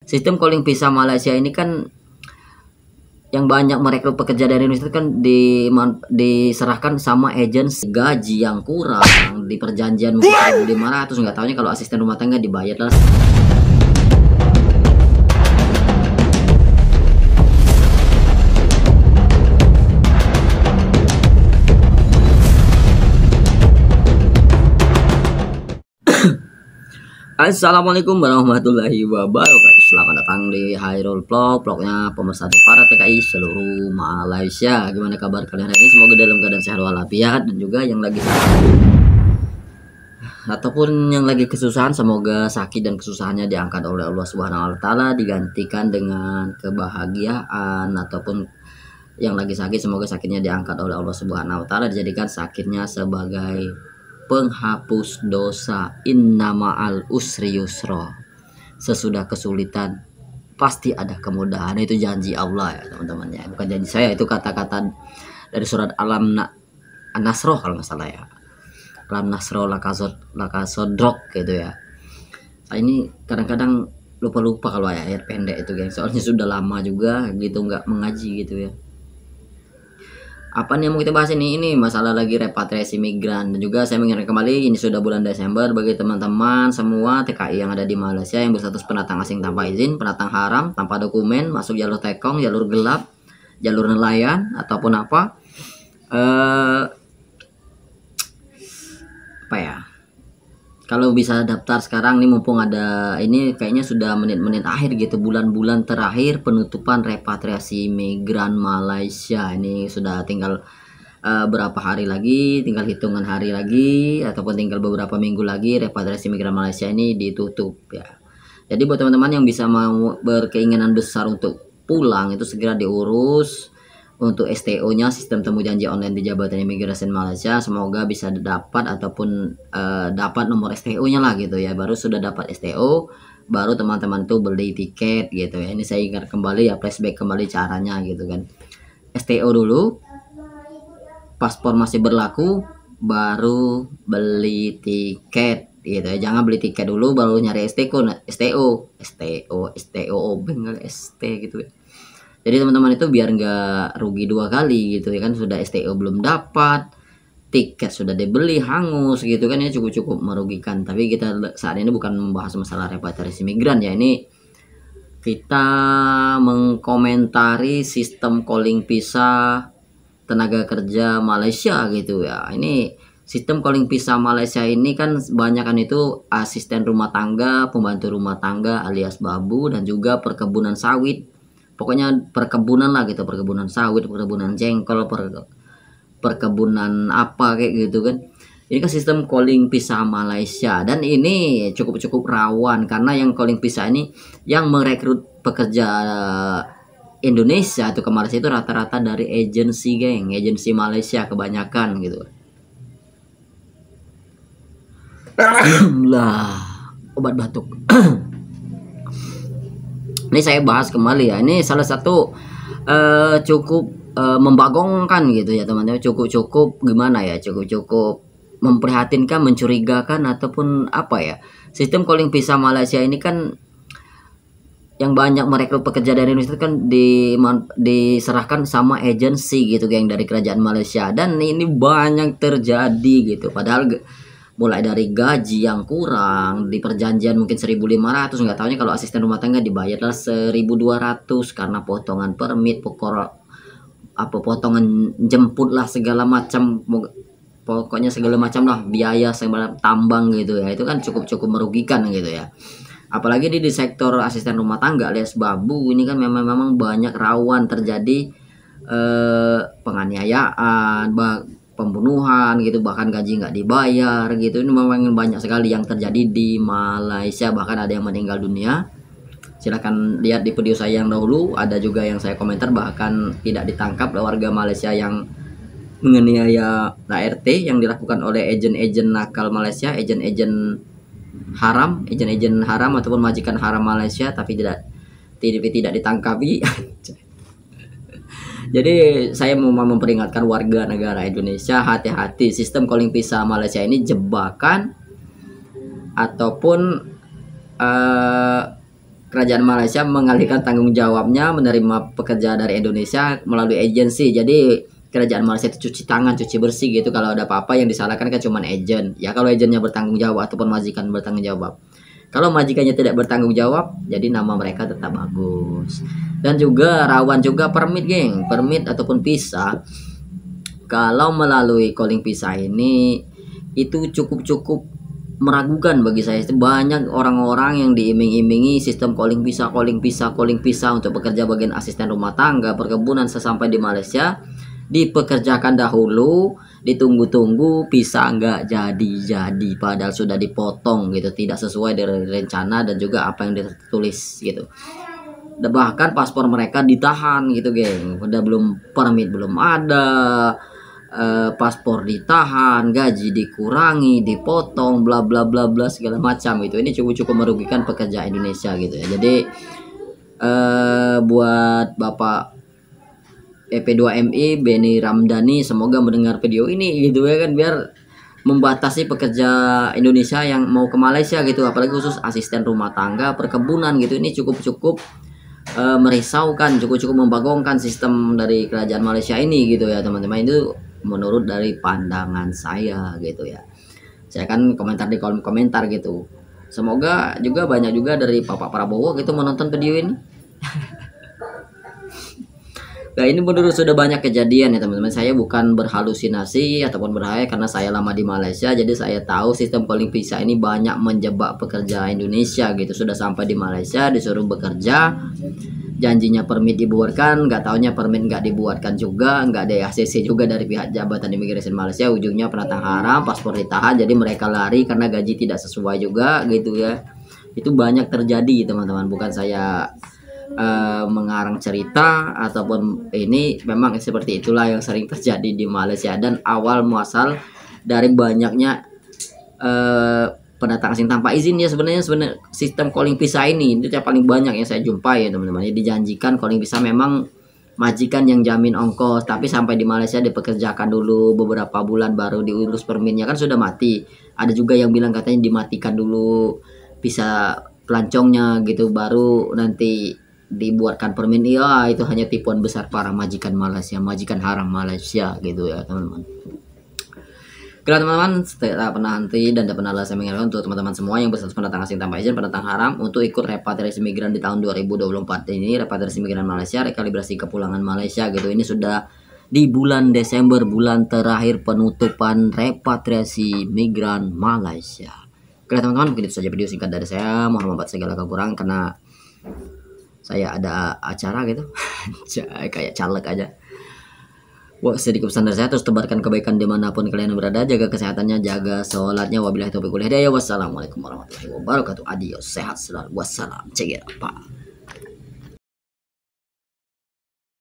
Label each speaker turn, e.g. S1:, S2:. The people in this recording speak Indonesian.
S1: Sistem calling visa Malaysia ini kan yang banyak merekrut pekerja dari Indonesia itu kan diserahkan sama agensi, gaji yang kurang, di perjanjian mungkin 1.500, nggak tahunya kalau asisten rumah tangga dibayar lah. Assalamualaikum warahmatullahi wabarakatuh. Selamat datang di Hairul Vlog, vlognya pemersatu para TKI seluruh Malaysia. Gimana kabar kalian hari ini? Semoga dalam keadaan sehat walafiat, dan juga yang lagi ataupun yang lagi kesusahan, semoga sakit dan kesusahannya diangkat oleh Allah Subhanahu wa taala, digantikan dengan kebahagiaan. Ataupun yang lagi sakit, semoga sakitnya diangkat oleh Allah Subhanahu wa taala, dijadikan sakitnya sebagai penghapus dosa. Inna ma'al usri yusra, sesudah kesulitan pasti ada kemudahan. Itu janji Allah ya teman-teman ya, bukan janji saya. Itu kata-kata dari surat An-Nasr kalau nggak salah ya, Alam Nasro lakasodrok gitu ya. Nah, ini kadang-kadang lupa-lupa kalau ayat pendek itu guys, soalnya sudah lama juga gitu nggak mengaji gitu ya. Apa nih yang mau kita bahas ini masalah lagi repatriasi migran. Dan juga saya mengingatkan kembali, ini sudah bulan Desember, bagi teman-teman semua TKI yang ada di Malaysia yang berstatus pendatang asing tanpa izin, pendatang haram, tanpa dokumen, masuk jalur tekong, jalur gelap, jalur nelayan ataupun apa ya, kalau bisa daftar sekarang nih, mumpung ada ini, kayaknya sudah menit-menit akhir gitu, bulan-bulan terakhir penutupan repatriasi migran Malaysia. Ini sudah tinggal berapa hari lagi, tinggal hitungan hari lagi, ataupun tinggal beberapa minggu lagi repatriasi migran Malaysia ini ditutup ya. Jadi buat teman-teman yang bisa mau berkeinginan besar untuk pulang, itu segera diurus untuk STO-nya, sistem temu janji online di Jabatan Imigrasi Malaysia. Semoga bisa dapat ataupun dapat nomor STO-nya lah gitu ya. Baru sudah dapat STO, baru teman-teman tuh beli tiket gitu ya. Ini saya ingat kembali ya, flashback kembali caranya gitu kan. STO dulu, paspor masih berlaku, baru beli tiket gitu ya. Jangan beli tiket dulu baru nyari STO ST gitu ya. Jadi teman-teman itu biar nggak rugi dua kali gitu ya kan, sudah STO belum dapat, tiket sudah dibeli hangus gitu kan, ya cukup merugikan. Tapi kita saat ini bukan membahas masalah repatriasi migran ya, ini kita mengkomentari sistem calling visa tenaga kerja Malaysia gitu ya. Ini sistem calling visa Malaysia ini kan kebanyakan itu asisten rumah tangga, pembantu rumah tangga alias babu, dan juga perkebunan sawit. Pokoknya perkebunan lah gitu, perkebunan sawit, perkebunan jengkol, perkebunan apa kayak gitu kan. Ini kan sistem calling visa Malaysia, dan ini cukup rawan karena yang calling visa ini yang merekrut pekerja Indonesia itu ke Malaysia itu rata-rata dari agensi agensi Malaysia kebanyakan gitu. Lah, obat batuk. Ini saya bahas kembali ya, ini salah satu cukup membagongkan gitu ya teman-teman, cukup gimana ya, cukup memprihatinkan, mencurigakan, ataupun apa ya. Sistem calling visa Malaysia ini kan yang banyak merekrut pekerja dari Indonesia itu kan diserahkan sama agensi gitu yang dari kerajaan Malaysia, dan ini banyak terjadi gitu. Padahal mulai dari gaji yang kurang, di perjanjian mungkin 1.500, nggak tahunya kalau asisten rumah tangga dibayarlah 1.200 karena potongan permit, potongan jemput lah, segala macam, pokoknya segala macam lah, biaya segala tambang gitu ya. Itu kan cukup merugikan gitu ya. Apalagi di sektor asisten rumah tangga alias babu ini kan memang banyak rawan terjadi penganiayaan, pembunuhan gitu, bahkan gaji nggak dibayar gitu. Ini memang banyak sekali yang terjadi di Malaysia, bahkan ada yang meninggal dunia. Silahkan lihat di video saya yang dahulu, ada juga yang saya komentar bahkan tidak ditangkap warga Malaysia yang menganiaya ART yang dilakukan oleh agen-agen nakal Malaysia, agen-agen haram ataupun majikan haram Malaysia, tapi tidak ditangkapi. Jadi saya mau memperingatkan warga negara Indonesia, hati-hati, sistem calling visa Malaysia ini jebakan ataupun kerajaan Malaysia mengalihkan tanggung jawabnya menerima pekerja dari Indonesia melalui agensi. Jadi kerajaan Malaysia itu cuci tangan, cuci bersih gitu. Kalau ada apa-apa yang disalahkan kan cuma agen. Ya kalau agennya bertanggung jawab ataupun majikan bertanggung jawab. Kalau majikannya tidak bertanggung jawab, jadi nama mereka tetap bagus. Dan juga rawan juga permit, geng. Permit ataupun visa. Kalau melalui calling visa ini itu cukup meragukan bagi saya. Banyak orang-orang yang diiming-imingi sistem calling visa untuk bekerja bagian asisten rumah tangga, perkebunan. Sesampai di Malaysia dipekerjakan dahulu, ditunggu-tunggu, visa nggak jadi padahal sudah dipotong gitu, tidak sesuai dari rencana dan juga apa yang ditulis gitu. Bahkan paspor mereka ditahan gitu, geng. Udah belum permit belum ada, paspor ditahan, gaji dikurangi, dipotong, bla bla bla bla segala macam itu. Ini cukup merugikan pekerja Indonesia gitu ya. Jadi buat Bapak EP2MI Benny Ramdhani, semoga mendengar video ini gitu ya kan, biar membatasi pekerja Indonesia yang mau ke Malaysia gitu, apalagi khusus asisten rumah tangga, perkebunan gitu. Ini cukup merisaukan, cukup membagongkan sistem dari kerajaan Malaysia ini gitu ya teman-teman. Itu menurut dari pandangan saya gitu ya. Saya kan komentar di kolom komentar gitu. Semoga juga banyak juga dari Bapak Prabowo gitu menonton video ini. Nah ini menurut sudah banyak kejadian ya teman-teman. Saya bukan berhalusinasi ataupun berhayal karena saya lama di Malaysia. Jadi saya tahu sistem calling visa ini banyak menjebak pekerja Indonesia gitu. Sudah sampai di Malaysia disuruh bekerja, janjinya permit dibuatkan, nggak taunya permit nggak dibuatkan juga, nggak ada ACC juga dari pihak jabatan imigrasi Malaysia. Ujungnya pendatang haram, paspor ditahan, jadi mereka lari karena gaji tidak sesuai juga gitu ya. Itu banyak terjadi teman-teman, bukan saya mengarang cerita ataupun ini, memang seperti itulah yang sering terjadi di Malaysia. Dan awal muasal dari banyaknya pendatang asing tanpa izin ya sebenarnya sistem calling visa ini itu yang paling banyak yang saya jumpai ya teman-teman. Dijanjikan calling visa memang majikan yang jamin ongkos, tapi sampai di Malaysia dipekerjakan dulu beberapa bulan baru diurus permitnya, kan sudah mati. Ada juga yang bilang katanya dimatikan dulu visa pelancongnya gitu, baru nanti dibuatkan permen. Ya itu hanya tipuan besar para majikan Malaysia, majikan haram Malaysia gitu ya teman-teman. Oke teman-teman, tidak pernah henti dan tidak pernah saya mengingatkan untuk teman-teman semua yang berstatus pendatang asing tanpa izin, pendatang haram, untuk ikut repatriasi migran di tahun 2024 ini. Repatriasi migran Malaysia, rekalibrasi kepulangan Malaysia gitu. Ini sudah di bulan Desember, bulan terakhir penutupan repatriasi migran Malaysia. Oke teman-teman, mungkin itu saja video singkat dari saya. Mohon maaf segala kekurangan karena saya ada acara gitu. Kayak caleg aja. Wah, sedikit pesan dari saya, terus tebarkan kebaikan dimanapun kalian berada, jaga kesehatannya, jaga sholatnya. Wabillahi taufiq wal hidayah. Wassalamualaikum warahmatullahi wabarakatuh. Adios, sehat selalu. Wassalam. Cek